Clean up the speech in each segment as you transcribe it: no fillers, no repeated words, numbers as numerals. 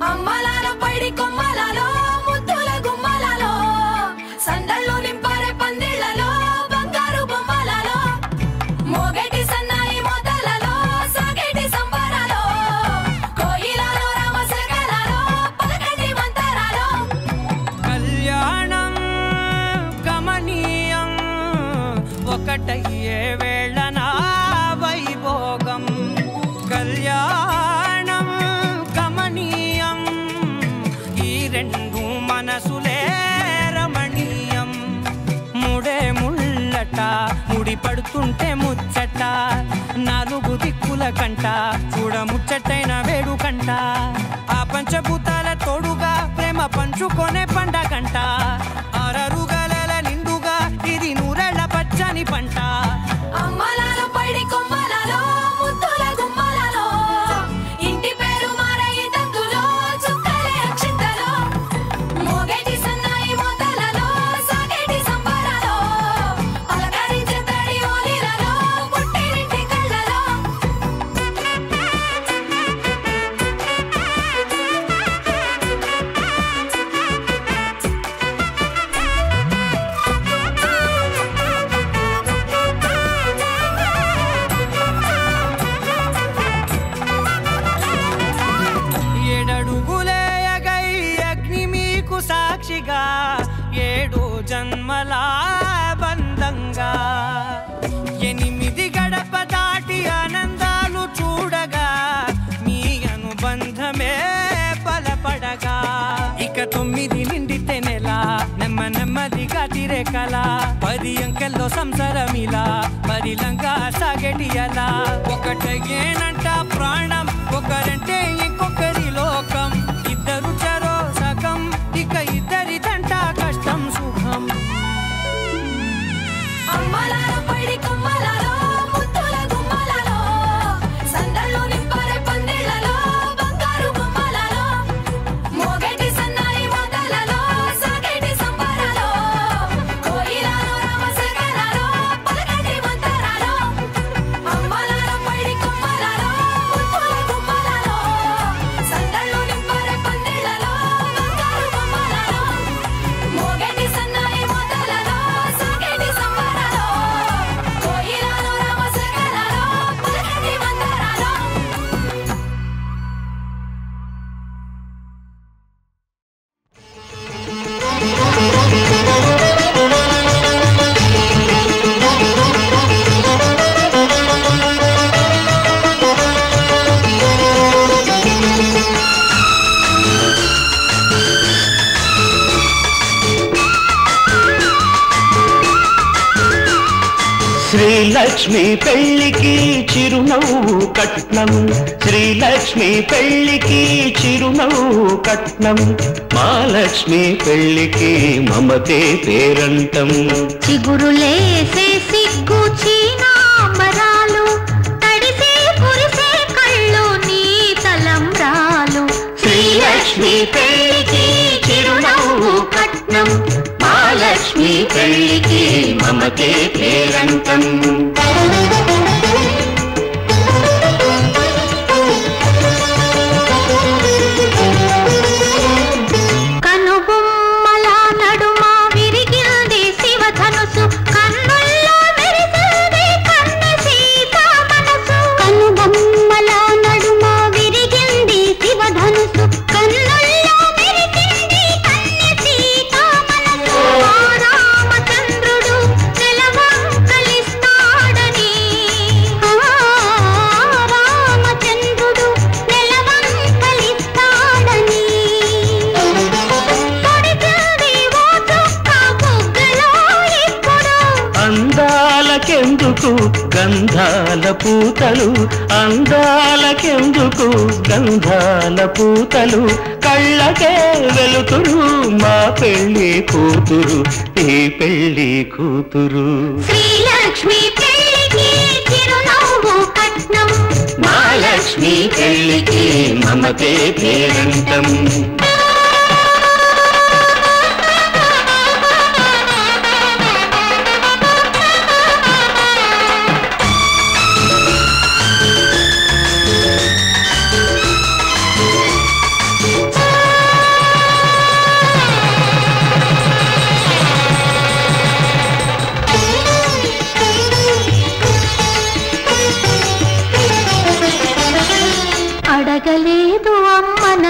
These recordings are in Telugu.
అమ్మలాలో పైడి కొమ్మలలో ముద్దుల గుమ్మలలో సందళ్ళు నింపరే పందిళ్లలో బంగారు బొమ్మలలో మోగేటి సన్నాయి మోతలలో సాగేటి సంబరాలో కోయిలలో రామశకలలో పలకటి మంతరాలో కళ్యాణం గమనీయం ఒకటయ్యే వేళన వైభోగం కళ్యాణం గమనీయం ఈ రెండు మనసులే రమణీయం ముడే ముళ్ళట ముడి పడుతుంటే ముచ్చట నాలుగు దిక్కుల కంట చూడ ముచ్చటైన వేడుకంట ఆ పంచభూతాల తోడుగా ప్రేమ పంచుకొనే పండగంట ఆరరుగల నిండుగా ఇది నూరెళ్ళ పచ్చని పంట అమ్మలాలో పైడి కొమ్మలలో ముద్దుల గుమ్మలలో ఇంటి పేరు మారయి తందులో చుక్కలే అక్షింతలో మోగేటి సన్నాయి మోతలలో సాగేటి సంబరాలో పలకరించే తడి ఓలిలలో పుట్టినింటి కళ్ళలో ఏడడుగులేయగై అగ్ని మీకు సాక్షిగా 7 జన్మల బంధంగా 8 గడప దాటి ఆనందాలు చూడగా మీ అనుబంధమే బలపడగా ఇక 9 నిండితే నెల నెమ్మదిగా తిరే కల 10 అంకెల్లో సంసారమిలా పరిలంగా సాగేటి అలా ఒకటేనంట ప్రాణం ఒకరంటే ఇంకొకరి లోకం ఇద్దరు చరో సగం ఇక ఇద్దరిదంట కష్టం సుఖం అమ్మలాలో పైడి కొమ్మలలో ముద్దుల గుమ్మలలో సందళ్ళు నింపరే పందిళ్లలో బంగారు బొమ్మలలో మోగేటి సన్నాయి మోతలలో సాగేటి సంబరాలో కోయిలలో రామశకలలో పలకటి మంతరాలో అమ్మలాలో పైడి కొమ్మలలో ముద్దుల గుమ్మలలో సందళ్ళు నింపరే పందిళ్లలో బంగారు బొమ్మలలో మోగేటి సన్నాయి మోతలలో సాగేటి సంబరాలో కోయిలలో రామశకలలో పలకటి మంతరాలో శ్రీలక్ష్మి పెళ్లికి చిరునవ్వు కట్నం శ్రీలక్ష్మి పెళ్లికి చిరునవ్వు కట్నం మహాలక్ష్మి పెళ్లికి మమతే పేరంటం చిగురులేసే సిగ్గు చీనాంబరాలు తడిసే కురిసే కళ్ళు నీ తలంబ్రాలు శ్రీలక్ష్మి పెళ్లికి చిరునవ్వు కట్నం మహాలక్ష్మి పెళ్లికి మమతే పేరంటం కనుబొమ్మల నడుమ విరిగింది శివధనుసు కన్నుల్లో మెరిసింది కన్ను సీత మనసు కనుబొమ్మల నడుమ విరిగింది శివధనుసు కన్నుల్లో మెరిసింది కన్ను సీత మనసు రామచంద్రుడు నెలవంకలిస్తాడని రామచంద్రుడు నెలవంకలిస్తాడని అందాలకెందుకు గంధాల పూతలు అందాలకెందుకు గంధాల పూతలు కళ్ళకే వెలుతురు మా పెళ్లి కూతురు ఈ పెళ్లి కూతురు శ్రీలక్ష్మి పెళ్లికి చిరునవ్వు కట్నం మహాలక్ష్మి పెళ్లికి మమతే పేరంటం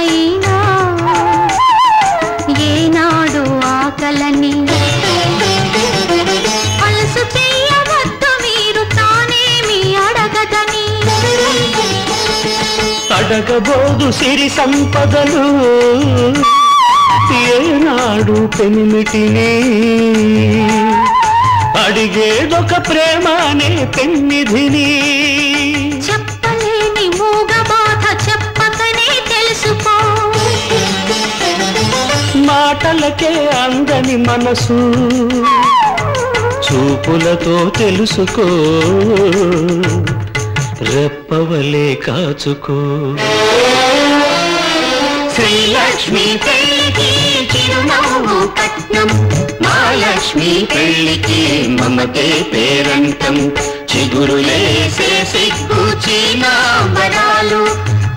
అయినా ఏనాడు ఆకలని అలసు చెయ్యవద్దు మీరు తానేమి అడగదని అడగబోదు సిరి సంపదలు ఏనాడు పెనిమిటిని అడిగేదొక ప్రేమనే పెన్నిధిని చెప్పలేని మూగ బాధ చెప్పకనే తెలుసుకో మాటలకే అందని మనసు చూపులతో తెలుసుకో రెప్పవలే కాచుకో శ్రీలక్ష్మి పెళ్లికి చిరునవ్వు కట్నం మహాలక్ష్మి పెళ్లికి మమతే పేరంటం చిగురులేసే సిగ్గు చీనాంబరాలు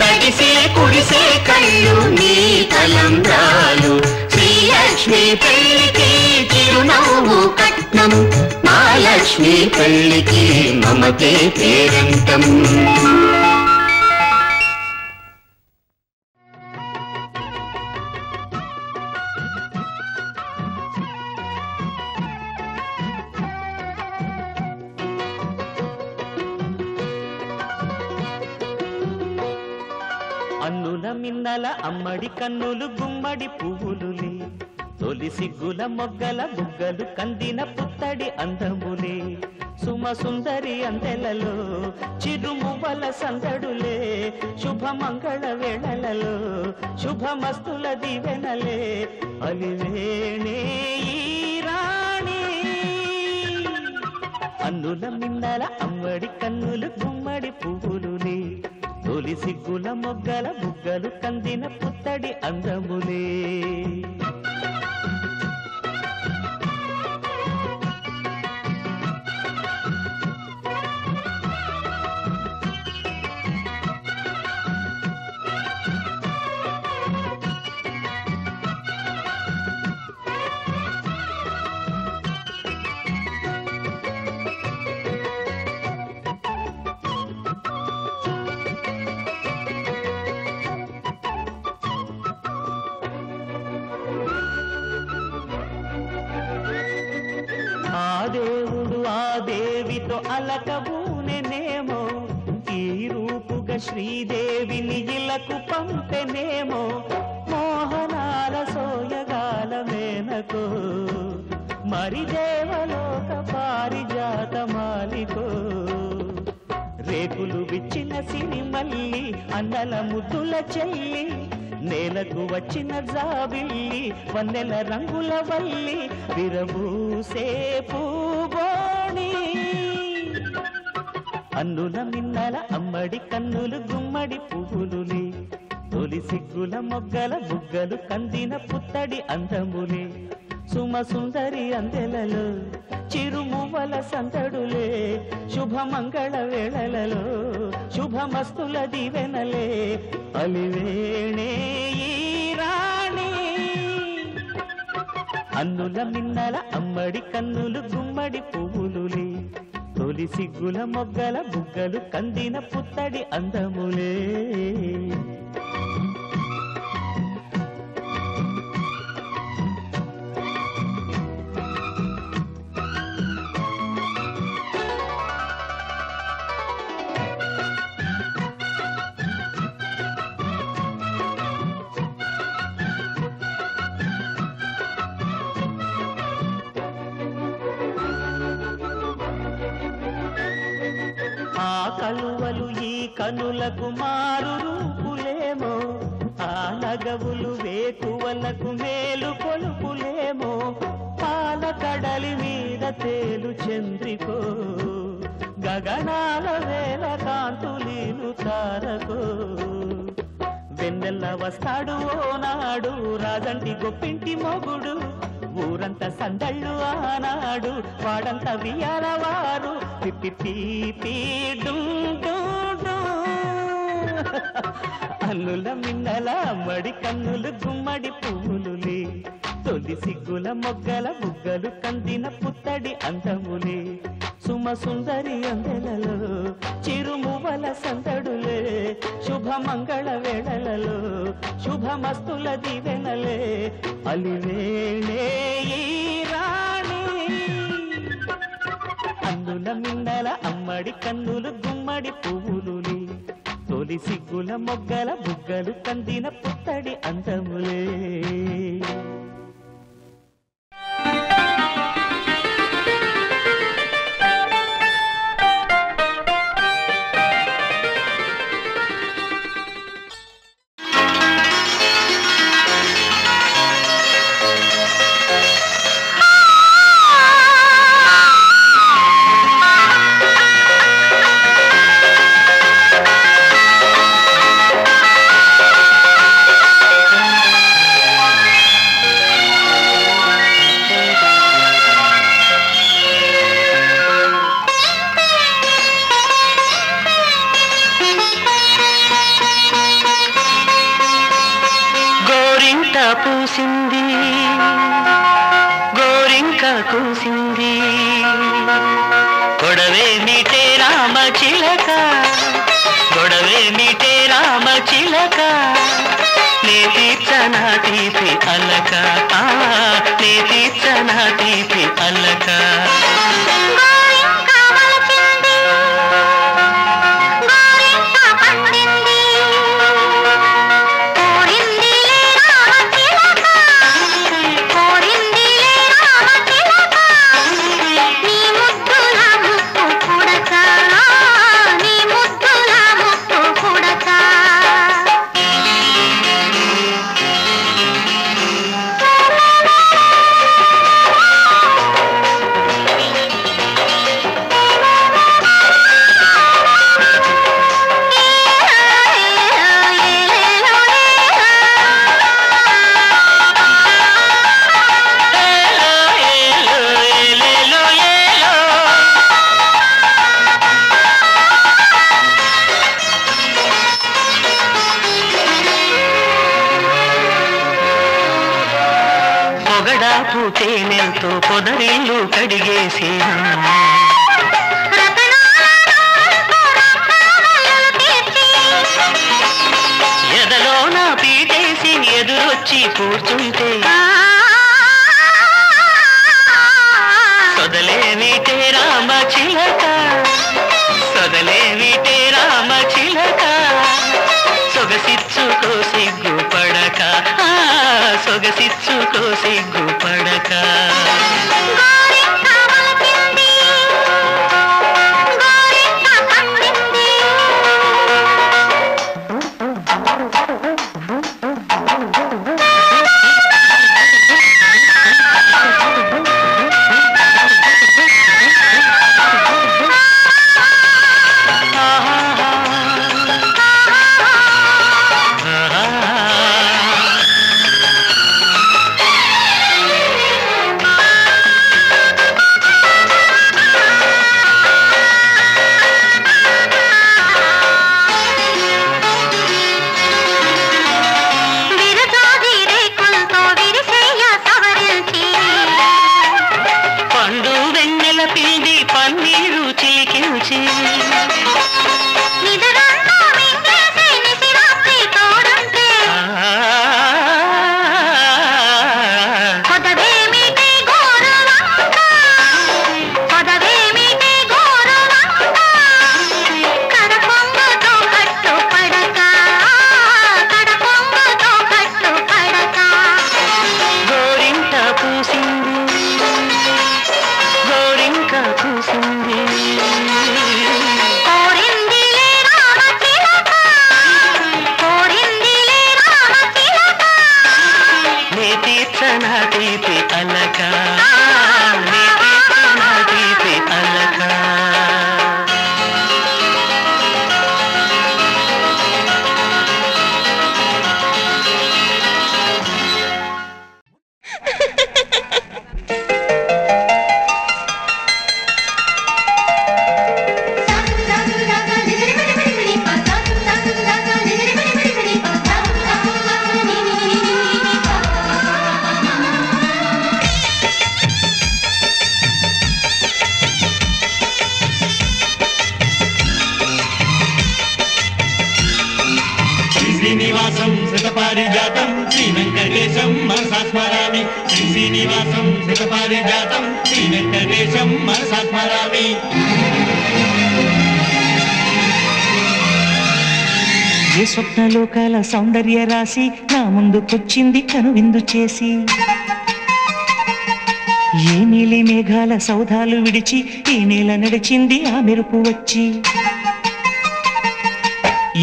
తడిసే కుడిసే కళ్ళు నీ తలంబ్రాలు శ్రీలక్ష్మి పెళ్లికి చిరునవ్వు కట్నం మహాలక్ష్మి పెళ్లికి మమతే పేరంటం అన్నుల మిన్నల అమ్మడి కన్నులు గుమ్మడి పువ్వులులే తొలి సిగ్గుల మొగ్గల బుగ్గలు కందిన పుత్తడి అందములే సుమ సుందరి అందెలలో చిరుమువ్వల సందడులే శుభమంగళ వేళలలో శుభమస్తుల దివెనలే అలివేణే ఈ రాణి అన్నుల మిన్నల అమ్మడి కన్నులు గుమ్మడి పువ్వులులే తొలి సిగ్గుల మొగ్గల బుగ్గలు కందిన పుత్తడి అందములే దేవుడు ఆ దేవితో అలకబూనెనేమో ఈ రూపుగా శ్రీదేవిని ఇలకు పంపెనేమో మోహనాల సోయగాల మేనకో మరి దేవలోక పారిజాత మాలికో రేకులు విచ్చిన సిరిమల్లి అన్నల ముద్దుల చెల్లి నేలకు వచ్చిన జాబిల్లి వన్నెల రంగుల వల్లి విరబూసే పూబోణి అన్నుల మిన్నల అమ్మడి కన్నులు గుమ్మడి పువ్వులులే తొలి సిగ్గుల మొగ్గల బుగ్గలు కందిన పుత్తడి అందములే సుమ సుందరి అందెలలో చిరుమువ్వల సందడులే శుభమంగళ వేళలలో శుభమస్తుల దివెనలే అలివేణే ఈ రాణి అన్నుల మిన్నల అమ్మడి కన్నులు గుమ్మడి పువ్వులులే తొలి సిగ్గుల మొగ్గల బుగ్గలు కందిన పుత్తడి అందములే కలువలు ఈ కనులకు మారు రూపులేమో ఆ నగవులు వేకువలకు మేలు కొలుపులేమో పాల కడలి మీద తేలు చంద్రికో గగనాల వేల కాంతులీలు తారకో వెన్నెల్ల వస్తాడు ఓనాడు రాజంటి గొప్పింటి మొగుడు ఊరంతా సందళ్ళు ఆనాడు వాడంతా వియాలవారు అల్లుల మిన్నల మడి కన్నులు గుమ్మడి పువ్వులులే తొలి సిగ్గుల మొగ్గల బుగ్గలు కందిన పుత్తడి అందములే సుమ సుందరి అందెలలో చిరుమువల సందడులే శుభమంగళ వేళలలో శుభమస్తుల దివెనలే అలివేణే ఈ రాణి అన్నుల మిన్నల అమ్మడి కన్నులు గుమ్మడి పువ్వులుని తొలి సిగ్గుల మొగ్గల బుగ్గలు కందిన పుత్తడి అందములే పూసింది గోరింక కూసింది గొడవే మీటే రామ చిలక గొడవే మీటే రామ చిలక నే తీర్చనా తీపి అలక నే తీర్చనా తీపి అలక తేనెలతో పొదరిల్లు కడిగేసి ఎదలో నా పీటేసి ఎదురొచ్చి కూర్చుంటే సొదలేమిటే రామ చిలక సొదలేమిటే రామ చిలక సొగసిచ్చుకో సిగ్గు పడక సొగసిచ్చుకో సిగ్గు పడక శ్రీ వెంకటేశం మనసా స్మరామి శ్రీ శ్రీనివాసం శివపారిజాతం శ్రీ వెంకటేశం మనసా స్మరామి ఏ స్వప్నలోకాల సౌందర్య రాశి నా ముందుకొచ్చింది కనువిందు చేసి ఏ నీలి మేఘాల సౌధాలు విడిచి ఈ నేల నడిచింది ఆ మెరుపు వచ్చి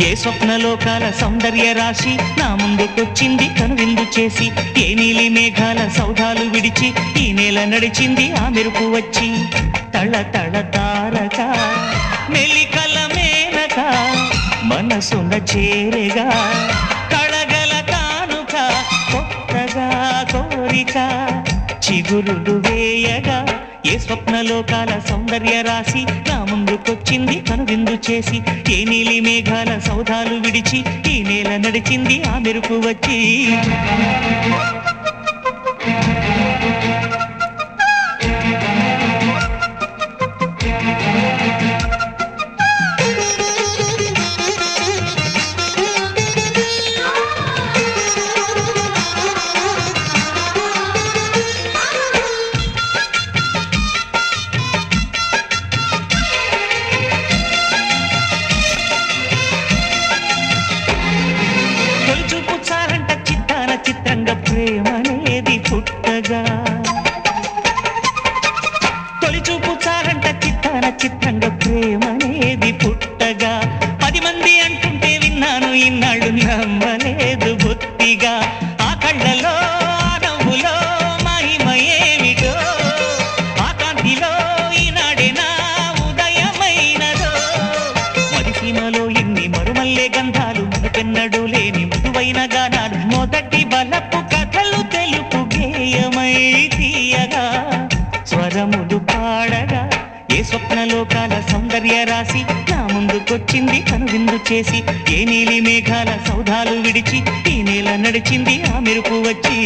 ఏ స్వప్నలోకాల సౌందర్య రాశి నా ముందుకొచ్చింది కనువిందు చేసి ఏ నీలి మేఘాల సౌధాలు విడిచి ఈ నేల నడిచింది ఆ మెరుపు వచ్చి తళ తళ తారక మెలికల మేనక మనసున చేరేగా కళగల కానుక కొత్తగా కోరిక చిగురులు వేయగా ఏ స్వప్నలోకాల సౌందర్య రాశి నా ముందుకొచ్చింది కనువిందు చేసి ఏ నీలి మేఘాల సౌధాలు విడిచి ఈ నేల నడిచింది ఆ మెరుపు వచ్చి ప్రేమనేది పుట్టగా తొలి చూపు చాలంట చిత్తాన చిత్రంగా ప్రేమనేది పుట్టగా 10 మంది అంటుంటే విన్నాను ఇన్నాళ్ళు నమ్మలేదు బొత్తిగా ఆ కళ్ళలో ఆ నవ్వులో మహిమ ఏమిటో ఆ కాంతిలో ఈనాడే నా ఉదయమైనదో మరిసీమలో ఎన్ని మరుమల్లే గంధాలు మునుపెన్నడు లేని మృదువైన గానాలు మొదటి బలపు కథలు తెలుపు గేయమై తీయగా స్వరములు పాడగా ఏ స్వప్నలోకాల సౌందర్య రాశి నా ముందుకొచ్చింది కనువిందు చేసి ఏ నీలి మేఘాల సౌధాలు విడిచి ఈ నేల నడిచింది ఆ మెరుపు వచ్చి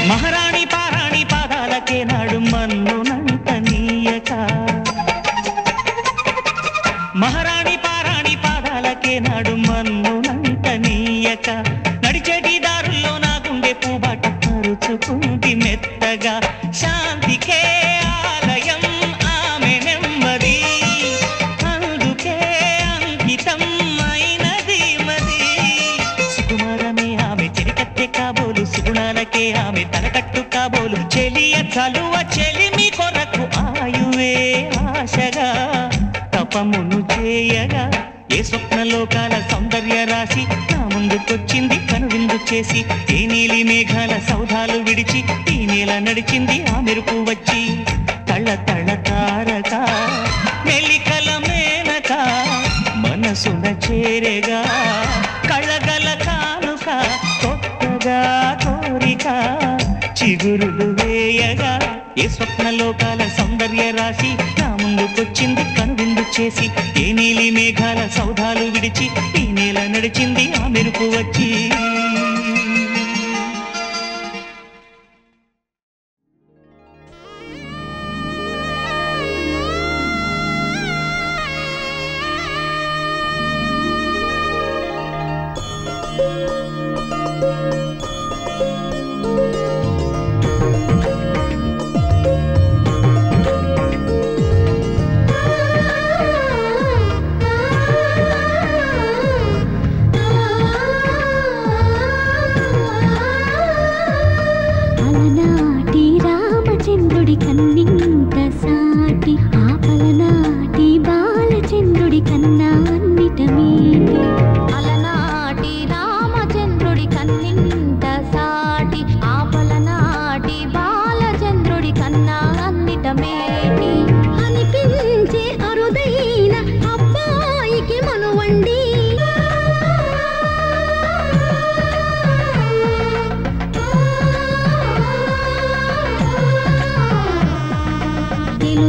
మహారాణి పారాణి పాదాలకే నాడు మన్నునంత నీయక మహారాణి పారాణి పాదాలకే నాడు మన్నునంత నీయక నడిచేటి దారుల్లో నా గుండె పూబాట పరుచుకుంది మెత్తగా శాంతికే ఆలయం ఆమె నెమ్మది అందుకే అంకితం అయినది మది సుకుమారమే ఆమె చెరికత్తె కాబోలు సుగుణాలకే ఆమె తలకట్టు కాబోలు చెలియ చలువ చెలిమి కొరకు ఆయువే ఆశగా తపమును చేయగా ఏ స్వప్నలోకాల సౌందర్య రాశి నా ముందుకొచ్చింది కనువిందు చేసి ఏ నీలి మేఘాల సౌధాలు విడిచి ఈ నేల నడిచింది ఆ మెరుపు వచ్చి తళ తళ తారక మెలికల మేనక మనసున చేరేగా కళగల కానుక కొత్తగా కోరిక చిగురులు వేయగా ఏ స్వప్నలోకాల సౌందర్య రాశి నా ముందుకొచ్చింది కనువిందు చేసి ఏ నీలి మేఘాల సౌధాలు విడిచి ఈ నేల నడిచింది ఆ మెరుపు వచ్చి అలనాటి రామచంద్రుడి కన్నింత సాటి ఆపలనాటి బాలచంద్రుడి కన్నా అన్నిట మీటి అలనాటి రామచంద్రుడి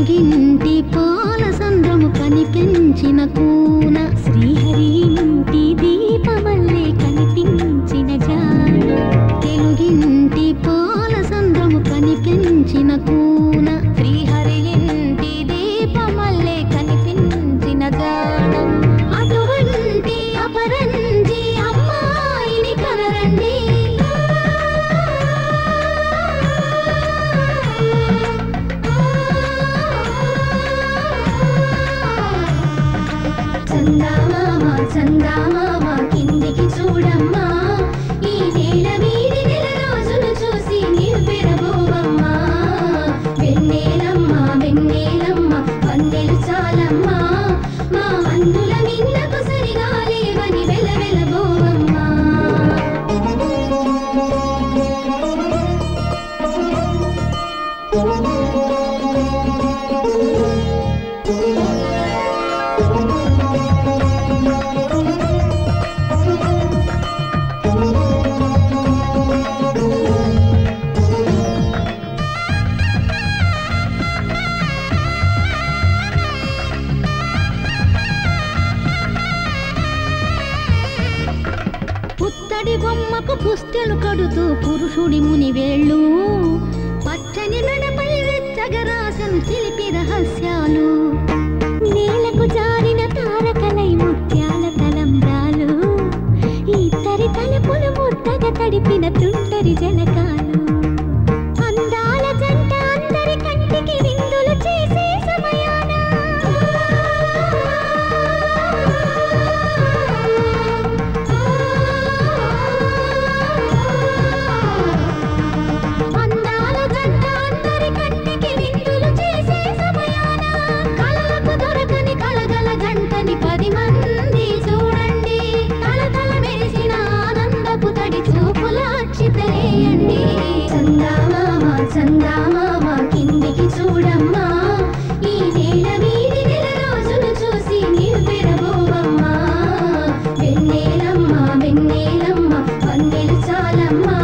తెలుగింటి పాల సంద్రము కనిపించిన కూన శ్రీహరి ఇంటి దీపమల్లే కనిపించిన జాను తెలుగింటి పాల సంద్రము కనిపించిన కూన శ్రీహరి ఇంటి దీపమల్లే కనిపించిన జాను అటువంటి అపరంజి అమ్మాయిని కనరండి చందామామ కిందికి చూడమ్మా ఈ నేల వీడి నెల రోజులు చూసి నీవు పెరబోవమ్మా వెన్నెలమ్మ వెన్నెలమ్మ వన్నెలు చాలమ్మా మా అందుల మిన్నకు సరిగా లేవని వెలవెలబోవమ్మా పుత్తడి బొమ్మకు పుస్తెలు కడుతూ పురుషుడి ముని వేళ్ళు పచ్చని మెడపై వెచ్చగరాసను చిలిపి రహస్యాలు నేలకు జారిన తారకలై ముత్యాల తలంబ్రాలు ఇద్దరి తలుపులు ముద్దగా తడిపిన తుంటరి జలకాలు అందాల జంట అందరి కంటికి విందులు చేసే సమయాన అందాల జంట అందరి కంటికి విందులు చేసే సమయాన కళ్ళకు దొరకని కళగల జంటని 10 మంది చూడండి కళకళ మెరిసిన ఆనందపు తడి చూపుల అక్షితలేయండి చందామామ కిందికి చూడమ్మా ఈ నేల వీడి నెల రోజులు చూసి నీవు పెరబోవమ్మా వెన్నెలమ్మ వెన్నెలమ్మ వన్నెలు చాలమ్మా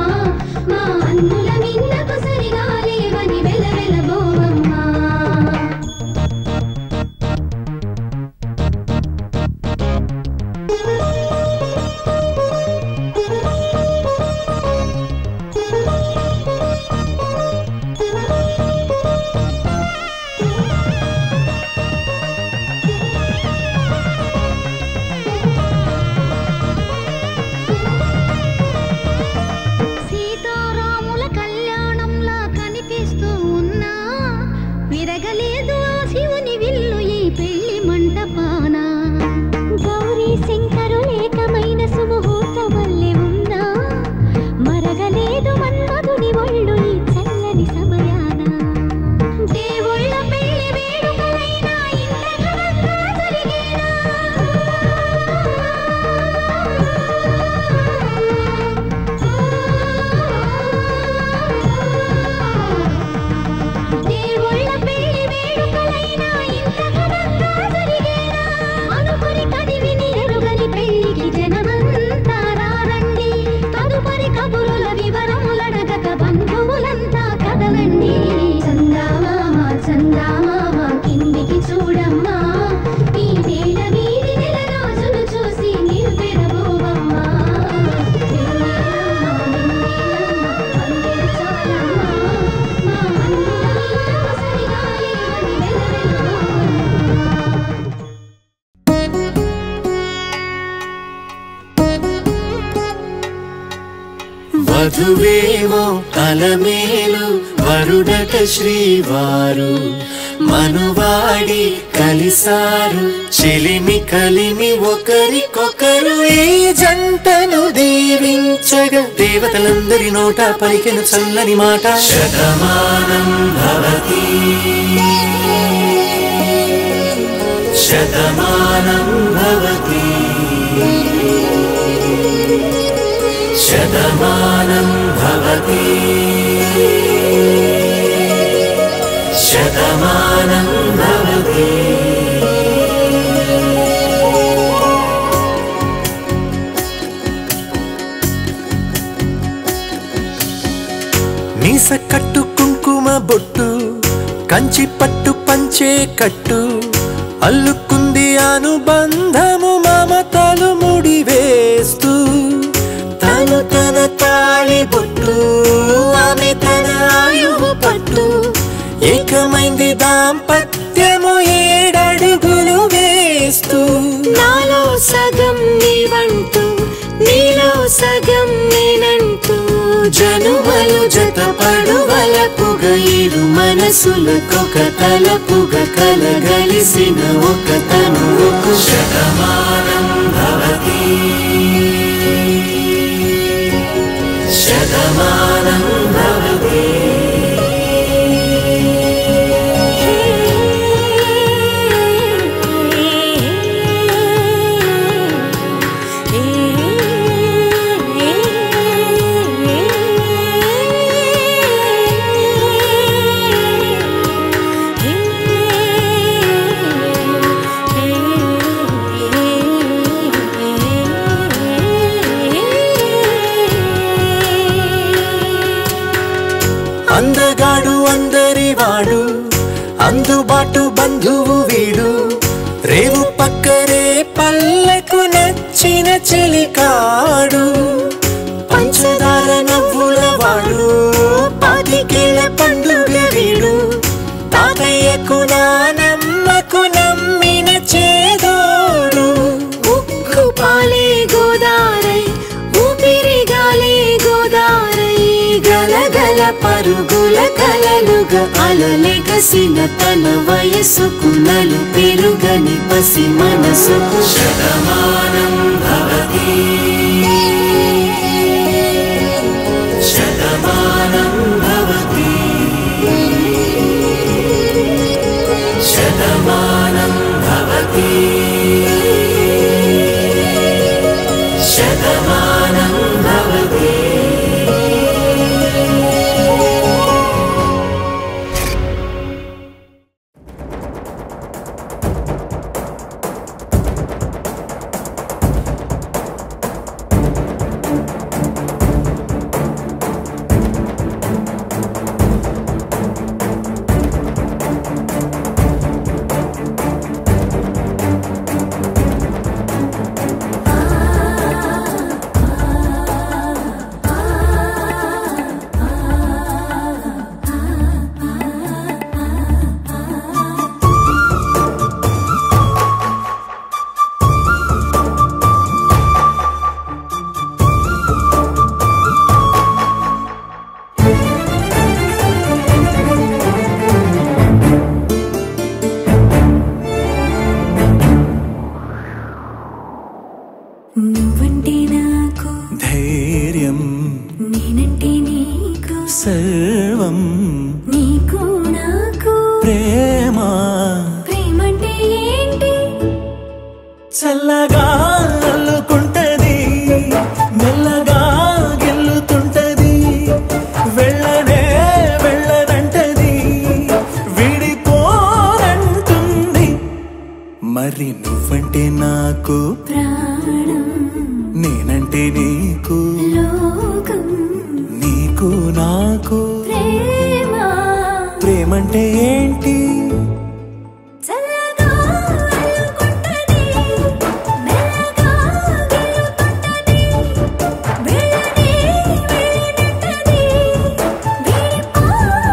మా అందుల మిన్నకు సరిగా లేవని వెలవెలబోవమ్మా సీతారాముల కళ్యాణంలా కనిపిస్తూ ఉన్నా విరగలేదు ఆ శివుని విల్లు ఈ పెళ్లి మంటపాన గౌరీ శంకరు ఏకమైన సుముహూర్త వల్లే ఉన్నా మరగలేదు మన్మధుని ఒళ్ళు ఈ చల్లని సమయాన దేవుళ్ళ పెళ్లి వేడుకలైనా ఇంత ఘనంగా జరిగేనా దేవుళ్ళ పెళ్లి వేడుకలైనా ఇంత ఘనంగా జరిగేనా అనుకుని కదివిని ఎరుగని పెళ్లికి జనమంతా రారండి తదుపరి కబురుల వివరములడగక బంధువులంతా కదలండి చందామామ కిందికి చూడమ్మా ఈ నేల వీడి నెల రోజులు చూసి నీవు పెరబోవమ్మా వెన్నెలమ్మ వన్నెలు చాలమ్మా మా అందుల మిన్నకు సరిగా లేవని వెలవెలబోవమ్మా వధువేమో అలమేలు వరుడట శ్రీవారు మనువాడి కలిసారు చెలిమి కలిమి ఒకరికొకరు ఈ జంటను దీవించగా దేవతలందరి నోట పలికెను చల్లని మాట శతమానం భవతి శతమానం భవతి శతమానం భవతి శతమానం భవతి మీస కట్టు కుంకుమ బొట్టు కంచి పట్టు పంచే కట్టు అల్లుకుంది అనుబంధము మమతలు ముడివేస్తూ తను తన తాళి బొట్టు ఆమె తన ఆయువు పట్టు ఏకమైంది దాంపత్యము 7 అడుగులు వేస్తూ నాలో సగం నీవంటూ నీలో సగం నేనంటూ జనుమలు జతపడువలపుగా ఇరు మనసులకొక తలపుగా కలగలిసిన ఒక తనువుకు శతమానం భవతి శతమానం భవతి అందగాడు అందరివాడు అందుబాటు బంధువు వీడు రేవు పక్కనే పల్లెకు నచ్చిన చెలికాడు పంచదార నవ్వుల వాడు 25 ఏళ్ల పండుగ వీడు తాతయ్యకు నానమ్మకు నమ్మిన చేదోడు ఉక్కు పాలే గోదారై ఊపిరి గాలే గోదారై గలగల పరుగుల కలలుగా అలలెగసిన తన వయసుకు నలు పెరుగని పసి మనసుకు శతమానం భవతి శతమానం భవతి శతమానం భవతి శతమానం భవతి నువ్వంటే నాకు ధైర్యం నేనంటే నీకు సర్వం నీకు నాకు ప్రేమ ప్రేమంటే ఏంటి చల్లగా అల్లుకుంటది మెల్లగా గెల్లుతుంటది వెళ్ళనే వెళ్ళదంటది విడిపోనంటుంది మరి నువ్వంటే నాకు ప్రాణం నేనంటే నీకు లోకం నీకు నాకు ప్రేమ ప్రేమంటే ఏంటి చల్లగా అల్లుకుంటది మెల్లగా గెలుతుంటది వెళ్ళనే వెళ్ళనంటది విడిపోనంటుంది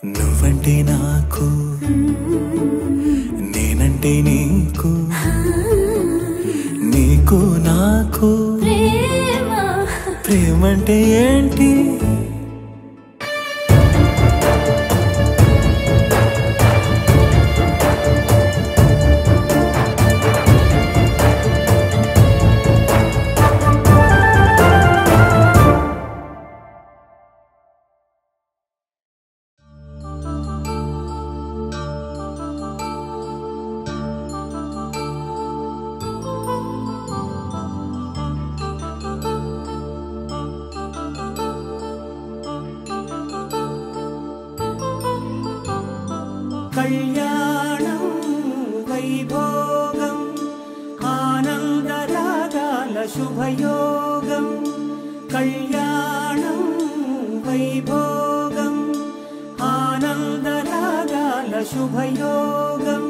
నువ్వంటే నాకు నేనంటే నీకు నీకు నాకు ప్రేమంటే ఏంటి కళ్యాణం వైభోగం ఆనందరాగాల శుభయోగం కళ్యాణం వైభోగం ఆనందరాగాల శుభయోగం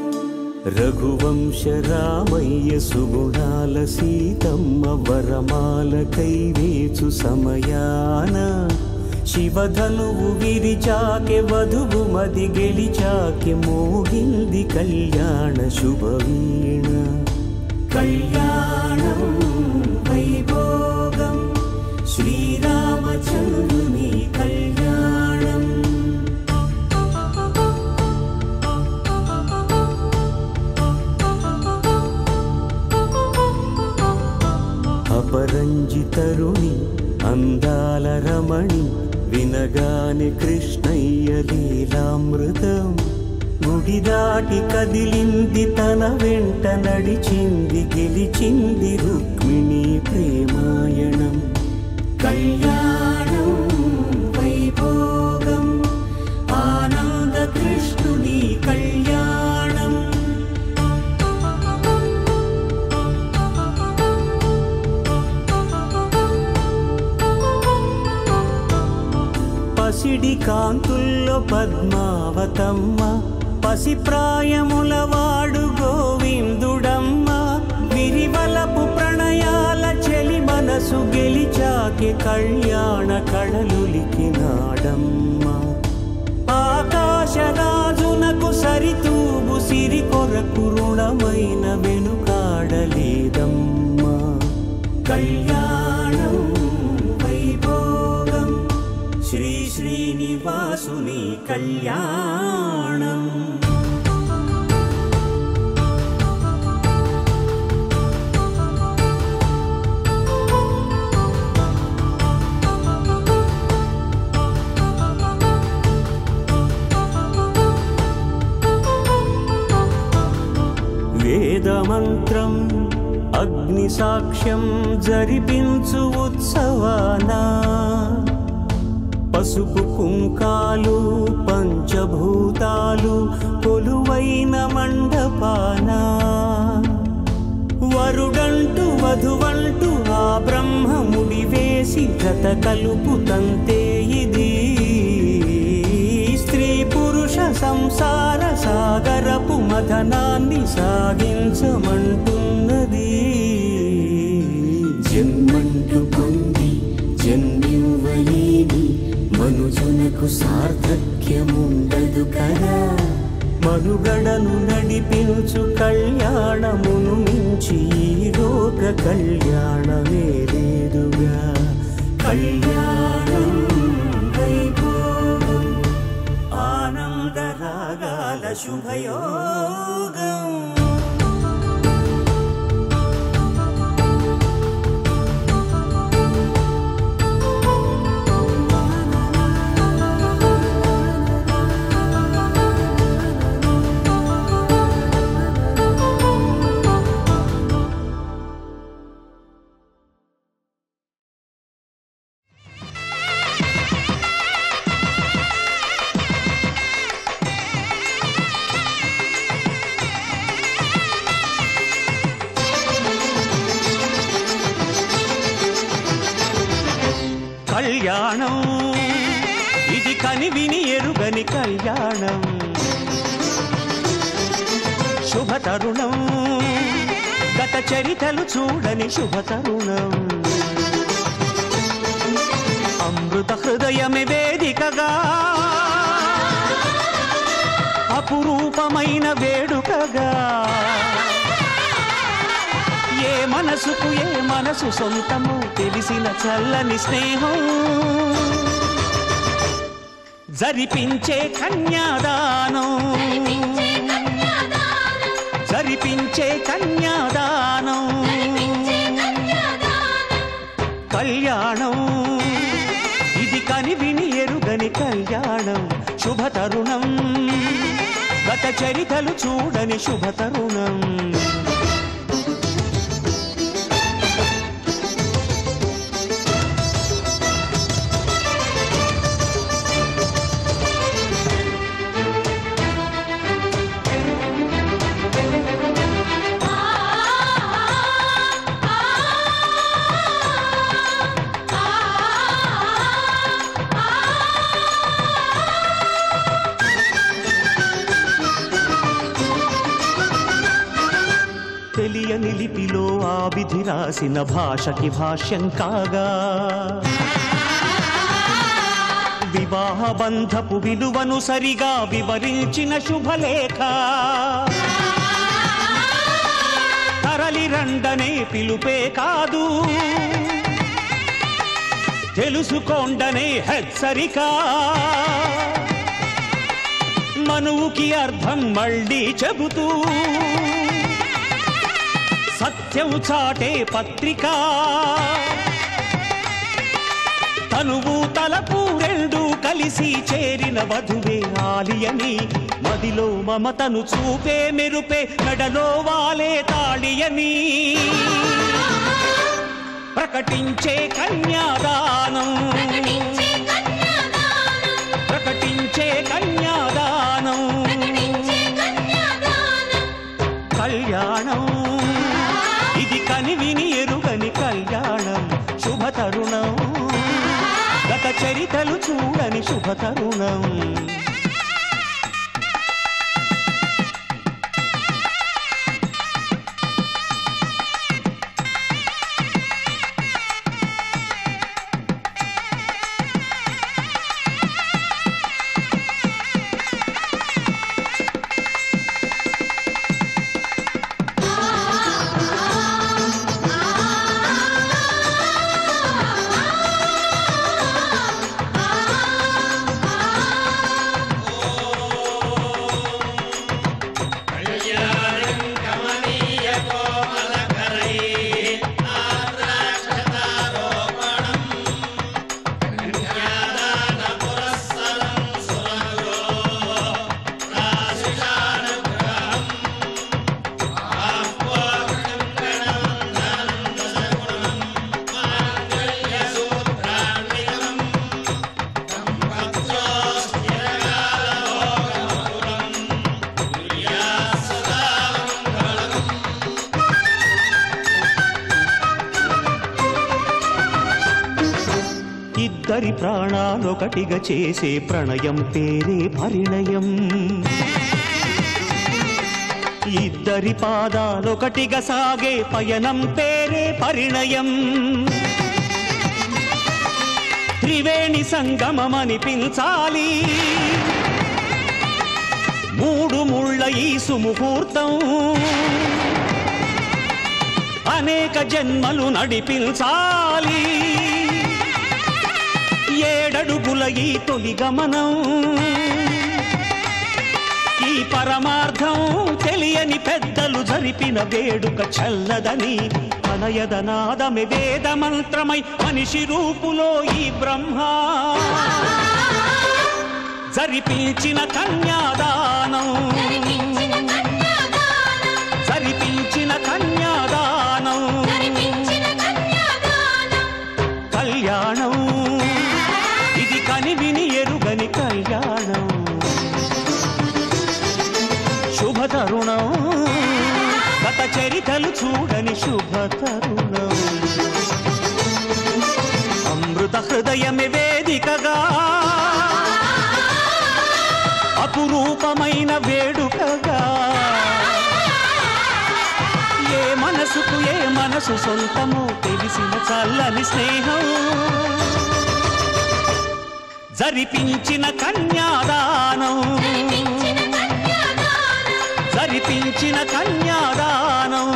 రఘువంశ రామయ్య సుగుణాల సీతమ్మ వరమాల కైవేచు సమయాన శివధనువు విరిచాకె వధువు మది గెలిచాకె మోగింది కళ్యాణ శుభవీణ కళ్యాణం వైభోగం శ్రీరామచంద్రుని కళ్యాణం అపరంజి తరుణి అందాల రమణి వినగాని కృష్ణయ్య లీలామృతం గుడి దాటి కదిలింది తన వెంట నడిచింది గెలిచింది రుక్మిణి ప్రేమాయణం కళ్యాణం వైభోగం ఆనంద కృష్ణుని కళ్యాణం పసిడి కాంతుల్లో పద్మావతమ్మ పసిప్రాయముల వాడు గోవిందుడమ్మ విరివలపు ప్రణయాల చెలి మనసు గెలిచాకె కళ్యాణ కళలులికినాడమ్మ ఆకాశరాజునకు సరితూగు సిరి కొరకు రుణమైన వెనుకాడలేదమ్మ కళ్యాణం వైభోగం శ్రీ శ్రీనివాసుని కళ్యాణం వేదమంత్రం అగ్ని సాక్ష్యం జరిపించు ఉత్సవానా పసుపు కుంకాలు పంచభూతాలు కొలువైన మండపాన వరుడంటూ వధువంటూ ఆ బ్రహ్మముడి వేసి గత కలుపు తంతే ఇది స్త్రీ పురుష సంసార సాగరపు మథనాన్ని సాగించమంటున్నది జన్మంటూ పొంది జన్మివ్వలేని మనుజునకు సార్థక్యముండదు కదా మనుగడను నడిపించు కళ్యాణమును మించి ఈ లోక కళ్యాణమే లేదుగా కళ్యాణం వైభోగం ఆనందరాగాల శుభయోగం కళ్యాణం ఇది కనివిని ఎరుగని కళ్యాణం శుభతరుణం గత చరితలు చూడని శుభతరుణం అమృత హృదయమే వేదికగా అపురూపమైన వేడుకగా ఏ మనసుకు ఏ మనసు సొంతము తెలిసిన చల్లని స్నేహం జరిపించే కన్యాదానం జరిపించే కన్యాదానం కళ్యాణం ఇది కని విని ఎరుగని కళ్యాణం శుభతరుణం గత చరితలు చూడని శుభతరుణం తెలియని లిపిలో ఆ విధి రాసిన భాషకి భాష్యం కాగా వివాహ బంధపు విలువను సరిగా వివరించిన శుభలేఖ తరలి రండనే పిలుపే కాదు తెలుసుకోండనే హెచ్చరిక మనువుకి అర్థం మళ్ళీ చెబుతూ సత్యం చాటే పత్రిక తనువు తలపు రెండు కలిసి చేరిన వధువే ఆలియని మదిలో మమతను చూపే మెరుపే మెడలో వాలే తాళియని ప్రకటించే కన్యాదానం ప్రకటించే కన్యాదానం కళ్యాణం ఇది కని విని ఎరుగని కళ్యాణం శుభతరుణం గత చరితలు చూడని శుభతరుణం ఇద్దరి ప్రాణాలొకటిగా చేసే ప్రణయం పేరే పరిణయం ఇద్దరి పాదాలొకటిగా సాగే పయనం పేరే పరిణయం త్రివేణి సంగమమనిపించాలి మూడు ముళ్ళ ఈ సుముహూర్తం అనేక జన్మలు నడిపించాలి ఏడడుగుల ఈ తొలి గమనం ఈ పరమార్థం తెలియని పెద్దలు జరిపిన వేడుక చల్లదని అనయదనాదమే వేద మంత్రమై మనిషి రూపులో ఈ బ్రహ్మ జరిపించిన కన్యాదానం జరిపించిన కన్యాదానం కళ్యాణం ఇది కని విని ఎరుగని కళ్యాణం శుభతరుణం గత చరితలు చూడని శుభతరుణం అమృత హృదయమే వేదికగా అపురూపమైన వేడుకగా ఏ మనసుకు ఏ మనసు సొంతము తెలిసిన చల్లని స్నేహం జరిపించిన కన్యాదానం నడిపించిన కన్యాదానం.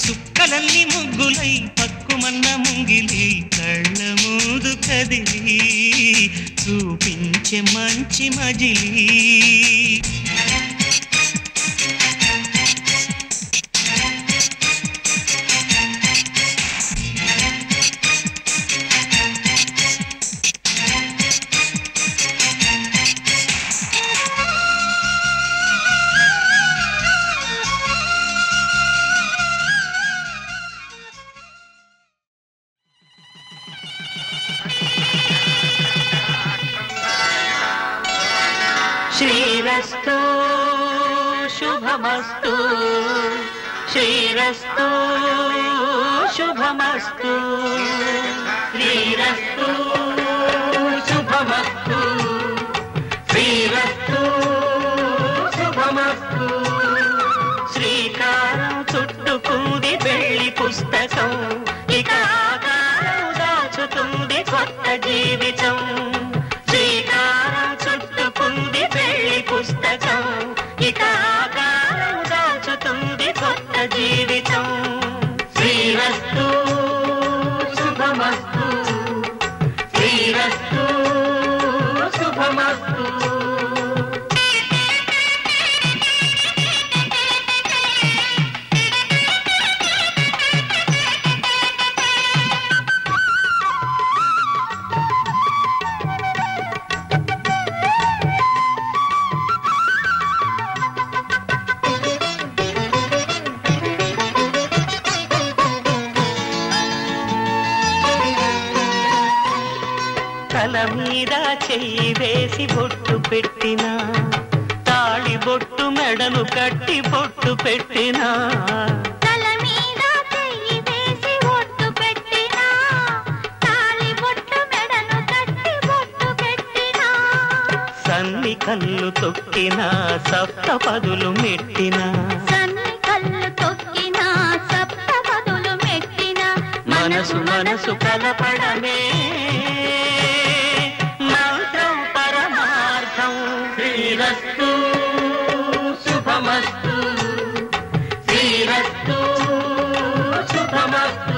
చుక్కలన్నీ ముగ్గులై పక్కుమన్న ముంగిలి కళ్ళ ముందు కదిలి చూపించే మంచి మజిలీ. శ్రీరస్తు శుభమస్తు శ్రీరస్తు శుభమస్తు శ్రీరస్తు శుభమస్తు శ్రీరస్తు శుభమస్తు. శ్రీకారం చుట్టుకుంది పెళ్లి పుస్తకం, ఇక ఆకారం దాచుతుంది కొత్త జీవితం. శ్రీకారం చుట్టుకుంది పెళ్లి పుస్తకం, ఇక ఆకారం దాచుతుంది కొత్త జీవితం. శ్రీరస్తు శుభమస్తు శ్రీరస్తు శుభమస్తు. తల మీద చెయ్యి వేసి బొట్టు పెట్టినా, తాళి బొట్టు మెడను కట్టి బొట్టు పెట్టినా. తల మీద చెయ్యి వేసి బొట్టు పెట్టినా, తాళి బొట్టు మెడను కట్టి బొట్టు పెట్టినా. సన్ని కళ్ళు తొక్కినా సప్త పదులు మెట్టినా, సన్ని కళ్ళు తొక్కినా సప్త పదులు మెట్టినా. మనసు మనసు కలపడమే మంత్రం పరమార్థం. శ్రీరస్తు శుభమస్తు శ్రీరస్తు శుభమస్తు.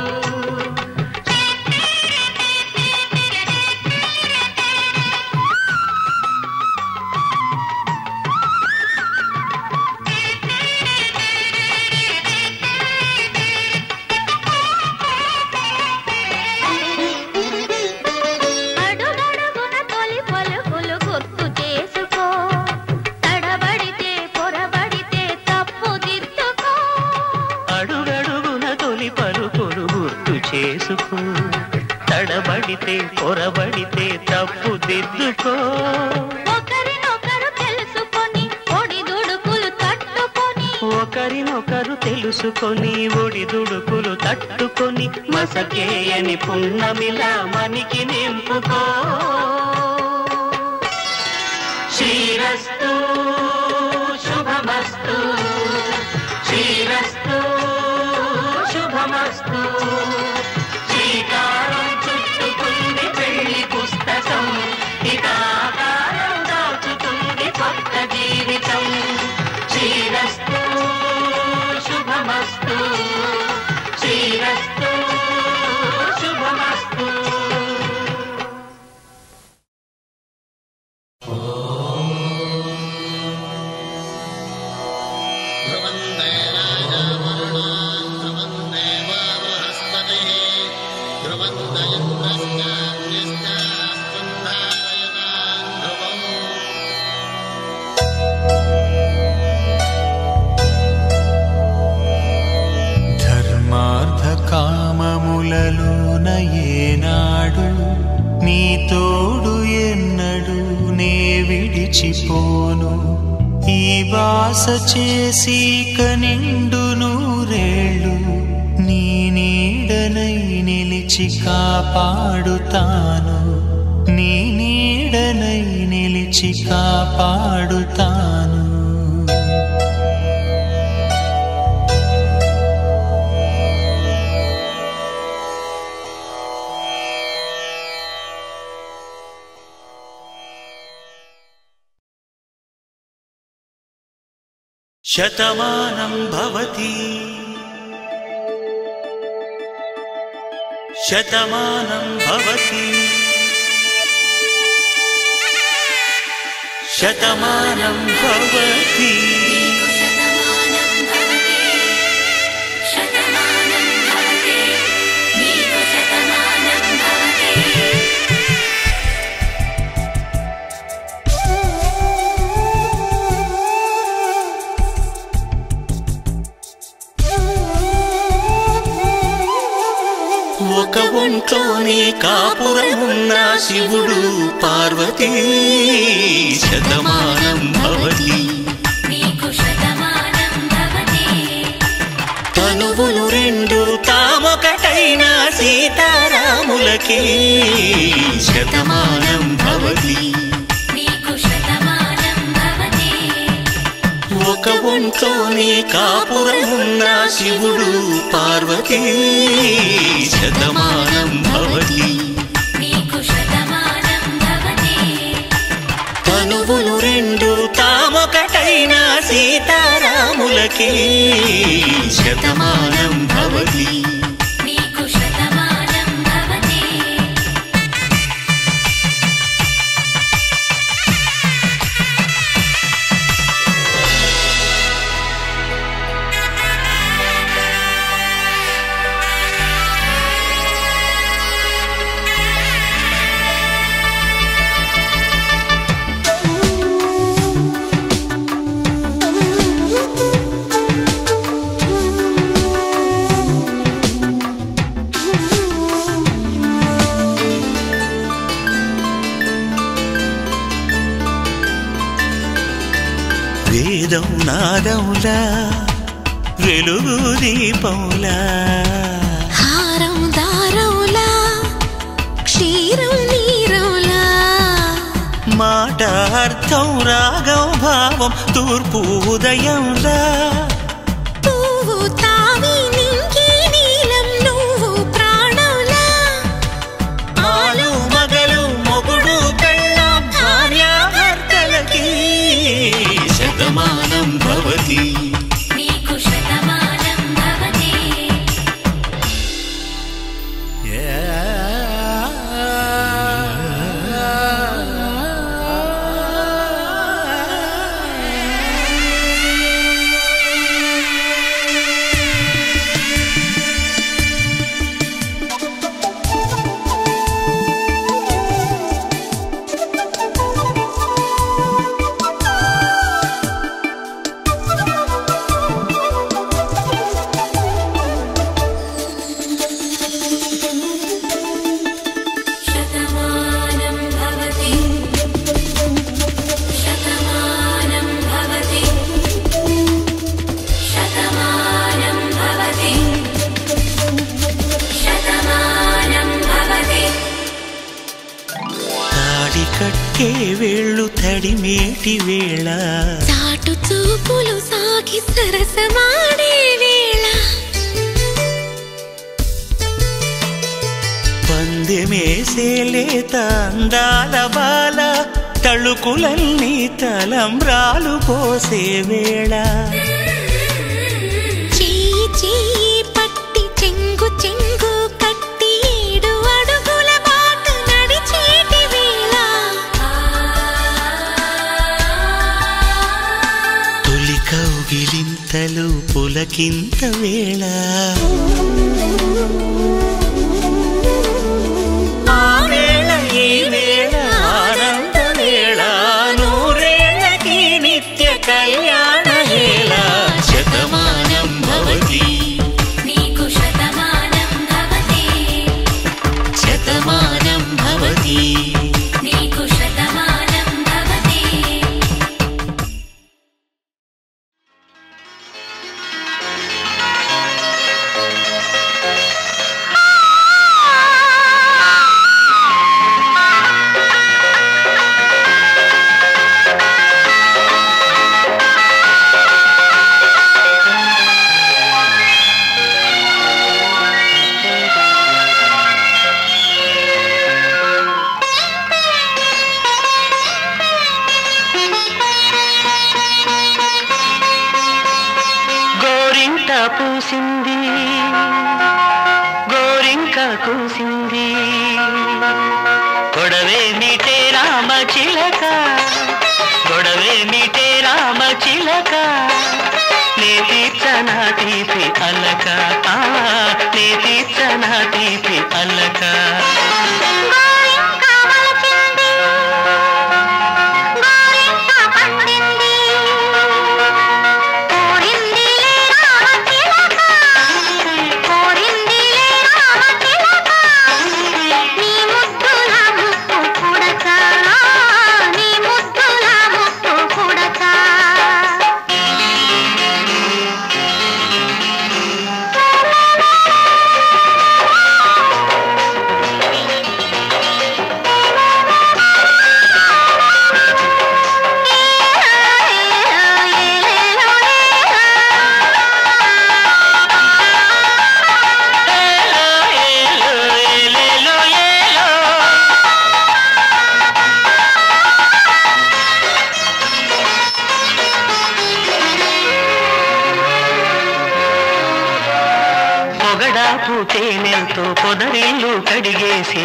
అడుగడుగున తొలి పలుకులు గుర్తు చేసుకో, తడబడితే పొరబడితే తప్పు దిద్దుకో. అడుగడుగున తొలి పలుకులు గుర్తు చేసుకో, తడబడితే పొరబడితే తప్పు దిద్దుకో. ఒకరినొకరు తెలుసుకొని ఒడిదుడుకులు తట్టుకొని, ఒకరినొకరు తెలుసుకొని ఒడిదుడుకులు తట్టుకొని మసకేయని పున్నమిలా మనికి నింపుకో. శ్రీరస్తు శుభమస్తు శ్రీరస్తు శుభమస్తు. శ్రీకారం చుట్టుకుంది పెళ్లి పుస్తకం, ఇక ఆకారం దాచుతుంది కొత్త జీవితం. శ్రీరస్తు శుభమస్తు శ్రీరస్తు శుభమస్తు. కలలోన ఏనాడు నీ తోడు ఎన్నడు నే విడిచిపోను ఈ బాస చేసి కనిండు నూరేళ్ళు నీ నీడనై నిలిచి కాపాడుతాను నీ నీడనై నిలిచి కాపాడుతాను శతమానం భవతి శతమానం భవతి శతమానం భవతి ఒక ఒంట్లోనే కాపురమున్న శివుడు పార్వతీ శతమానం భవతి తనువులు రెండు తామొకటైన సీతారాములకి శతమానం భవతి ఒక ఒంట్లోనే కాపురమున్న శివుడు పార్వతీ శతమానం భవతి తనువులు రెండు తామొకటైన సీతారాములకి శతమానం భవతి వేదం నాదములా వెలుగు దీపములా హారం దారములా క్షీరం నీరములా మాట అర్థం రాగం భావం తూర్పు ఉదయంలా పువ్వు తావి నింగి నీలం నువ్వు ప్రాణంలా ఆలు మగలు మొగుడు పెళ్ళాం భార్యాభర్తలకి శతమానం భవతి కట్టే వేళ్ళు తడిమేటి వేళ చాటు చూపులు సాగి సరసమాడే వేళ పందెమేసేలేత అందాల బాల తళుకులన్నీ తలంబ్రాలు పోసే వేళ చెయ్యి చెయ్యి పట్టి చెంగు చెంగు కట్టి 7 అడుగుల బాట నడిచేటి వేళ తొలి కౌగిలింతలు పులకింత వేళ ఆ వేళ ఈ వేళ ఆనంద వేళ నూరేళ్ళకి నిత్య కళ్యాణ వేళ శతమానం భవతి నీకు శతమానం భవతి పూసింది గోరింక కూసింది గొడవే మీటే రామ చిలక గొడవే మీటే రామ చిలక నే తీర్చనా తీపి అలక నే తీర్చనా తీపి అలక తేనెలతో పొదరిల్లు కడిగేసి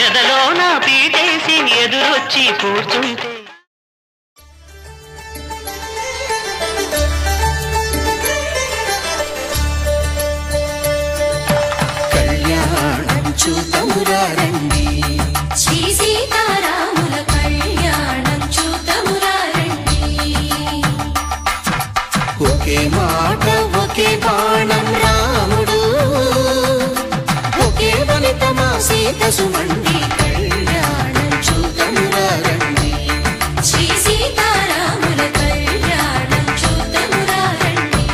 ఎదలో నా పీటేసి ఎదురొచ్చి కూర్చుంటే కళ్యాణం చూతమురారండి శ్రీ సీతారాముల కళ్యాణం చూతమురారండి ఒకే మాట ఒకే బాణం రాముడు ఒకే వనిత మా సీత సుమండి కళ్యాణం చూతమురారండి శ్రీ సీతారాముల కళ్యాణం చూతమురారండి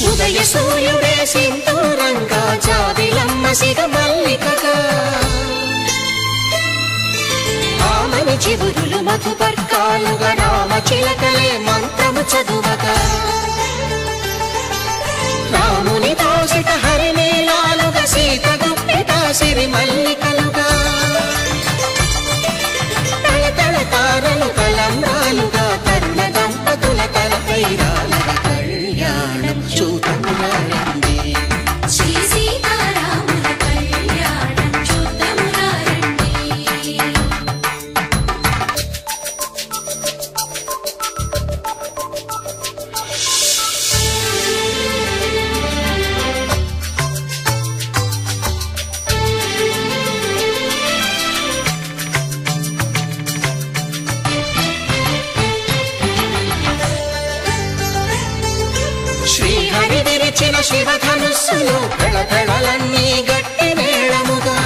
ఉదయ సూర్యుడే సింధూరంగా జాబిలమ్మ సిగ మల్లికగా ఆమని చివురులు మధుపర్కాలుగా రామ చిలకలే మంత్రము చదువగా రాముని దోసిట హరినీలాలుగా సీత గుప్పిట సిరి మల్లికలుగా తల తల తారలు కలంబ్రాలుగా తరుణ దంపతుల తలపై రాలగా కళ్యాణం చూతమురారండి శ్రీ సీతారాముల కళ్యాణం చూతమురారండి శ్రీహరి విరిచిన శివధనుస్సులు కళకళలన్నీ గట్టి మేళముగా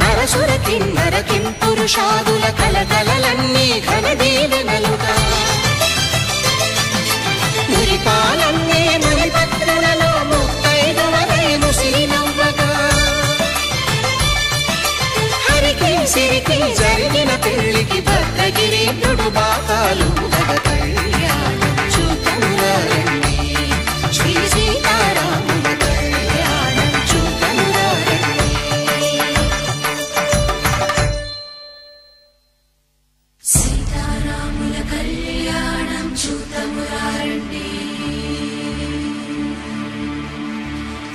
నరసుర కిన్నర కింపురుషాదుల కలకలలన్నీ ఘన దీవెనలుగా మురిపాలన్నీ మణిపత్రులలో ముత్తైదువలే ముసిరి నవ్వగా హరికి సిరికి జరిగిన పెళ్లికి భద్రగిరీంద్రుడు బాకాలు కళ్యాణం చూతమురారండి శ్రీ సీతారాముల కళ్యాణం చూతమురారండి సీతారాముల కళ్యాణం చూతమురారండి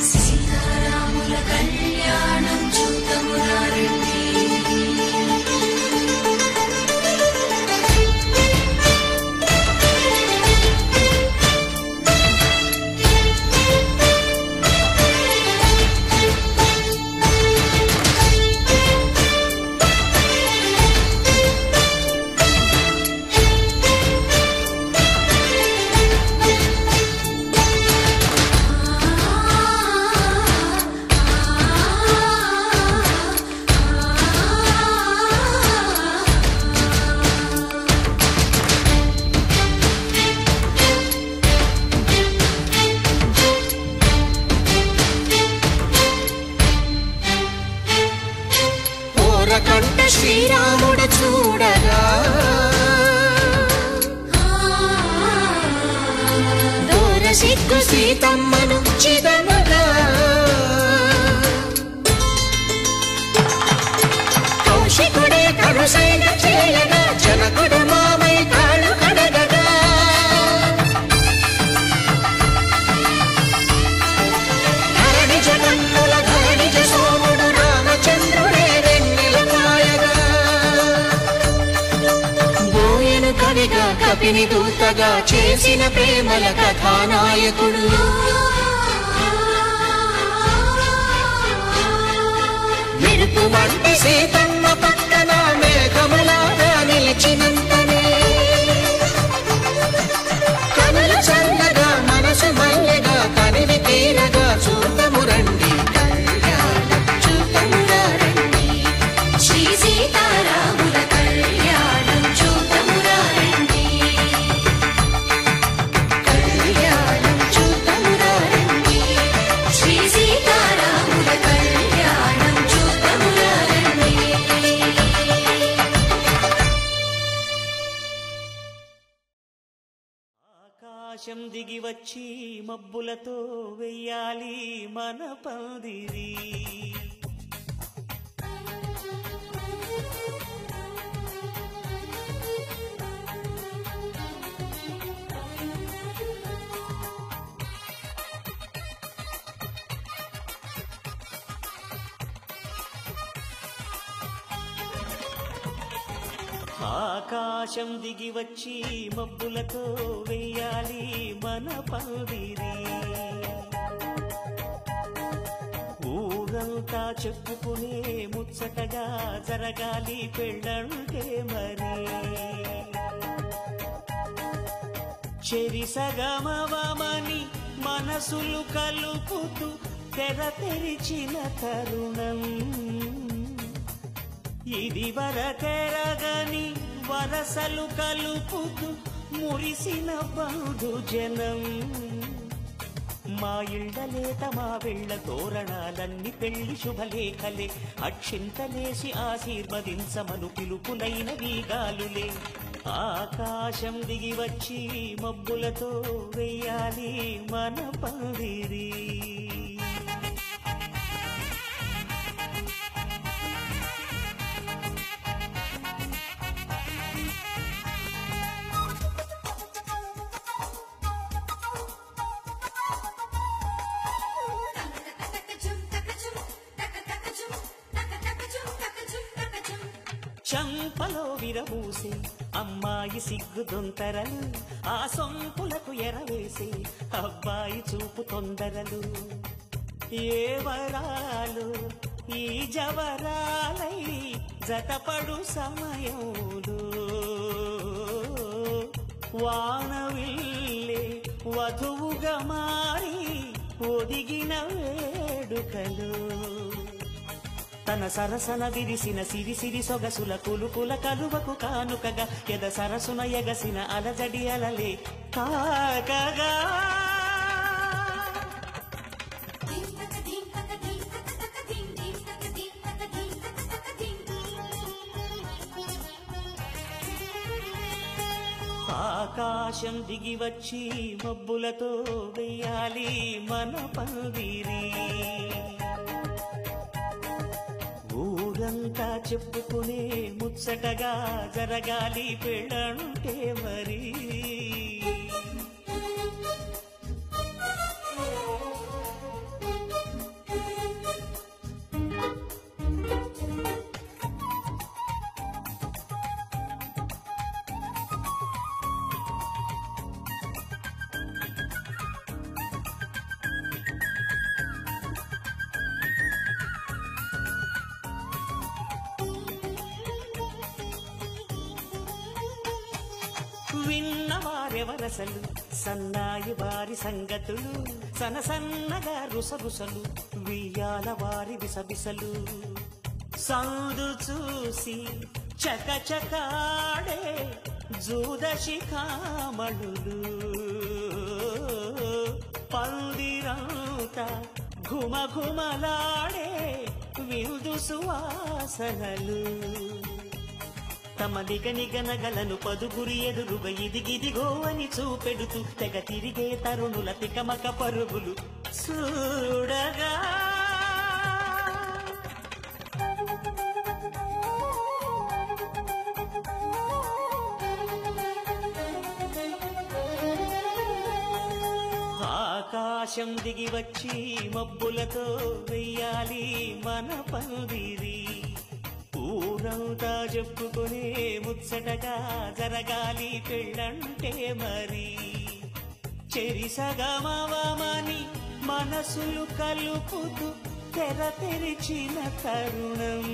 సీతారాముల కళ్యాణం చూతమురారండి సిగ్గు సీతమ్మను చిదమగా కౌశికుడే కరుసైన చేయగా జనకుడు మామై కాళ్ళు కడగగా ధరణి జగన్నుల ధరణిజ సోముడు రామచంద్రుడే వెన్నెల కాయగా బోయను కవిగా కపిని దూతగా చేసిన ప్రేమల కథానాయకుడు మెరుపు వంటి సీతమ్మ పక్కన మేఘములాగా నిలిచినంతనే కనులు చల్లగా మనసు మల్లెగా కనివి తీరగా చూతము రండి కళ్యాణం చూతమురా రండి శ్రీ సీతారాముల కళ్యాణం చూతమురా రండి కళ్యాణం చూతమురా రండి శ్రీ సీతారాముల కళ్యాణం చూతమురా రండి ఆకాశం దిగి వచ్చి మబ్బులతో వెయ్యాలి మన పందిరి ఆకాశం దిగి వచ్చి మబ్బులతో వెయ్యాలి మన పందిరి ఊరంతా చెప్పుకునే ముచ్చటగా జరగాలి పెళ్ళంటే మరి చెరిసగమవమని మనసులు కలుపుతూ తెర తెరిచిన తరుణం ఇది వరకెరగని వరసలు కలుపుతూ మురిసిన బంధుజనం మా ఇళ్ళలేత మా వెళ్ళ తోరణాలన్నీ పెళ్లి శుభలేఖలే అక్షింతలేసి ఆశీర్వదించమను పిలుపులైన వీగాలులే ఆకాశం దిగి వచ్చి మబ్బులతో వెయ్యాలి మన పందిరి చంపలో విరబూసే అమ్మాయి సిగ్గు దొంతరలు ఆ సొంపులకు ఎరవేసే అబ్బాయి చూపు తొందరలు ఏ వరాలు ఈ జవరాలై జతపడు సమయంలో వానవిల్లే వధువుగా మారి ఒదిగిన వేడుకలు తన సరసన విరిసిన సిరి సిరి సొగసుల కులుకుల కలువకు కానుకగా ఎద సరసున ఎగసిన అలజడి అలలే కాకగా ఆకాశం దిగి వచ్చి మబ్బులతో వెయ్యాలి మన పందిరి ఊరంతా చెప్పుకునే ముచ్చటగా జరగాలి పెళ్ళంటే మరి విన్నవారెవరసలు సన్నాయి వారి సంగతులు సనసన్నగా రుసరుసలు వియ్యాల వారి విసబిసలు సందు చూసి చకచకాడే జూదశిఖామణులు పందిరంతా ఘుమఘుమలాడే విందు సువాసనలు తమ నిగనిగనగలను పదుగురి ఎదురుగా ఇదిగిదిగో అని చూపెడుతూ తెగ తిరిగే తరుణుల తికమక పరుగులు చూడగా ఆకాశం దిగి వచ్చి మబ్బులతో వెయ్యాలి మన పందిరి ఊరంతా చెప్పుకునే ముచ్చటగా జరగాలి పెళ్ళంటే మరి చెరిసగమవమని మనసులు కలుపుతూ తెర తెరిచిన తరుణం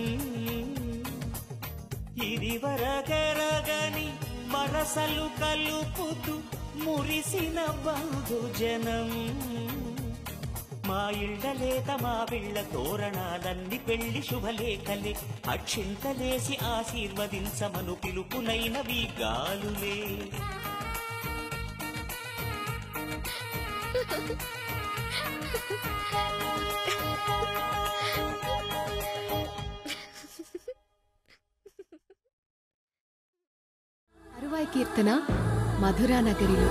ఇది వరకెరగని వరసలు కలుపుతూ మురిసిన బంధుజనం మా ఇళ్ళలేత మా పిళ్ళ తోరణాలన్ని పెళ్లి శుభలేఖలే అక్షింతలేసి ఆశీర్వదించమను పిలుపులైనవి గాలులే అరువాయి కీర్తన మధురా నగరిలో.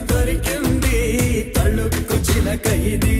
దొరికింది తళుక్కు చిలక ఇది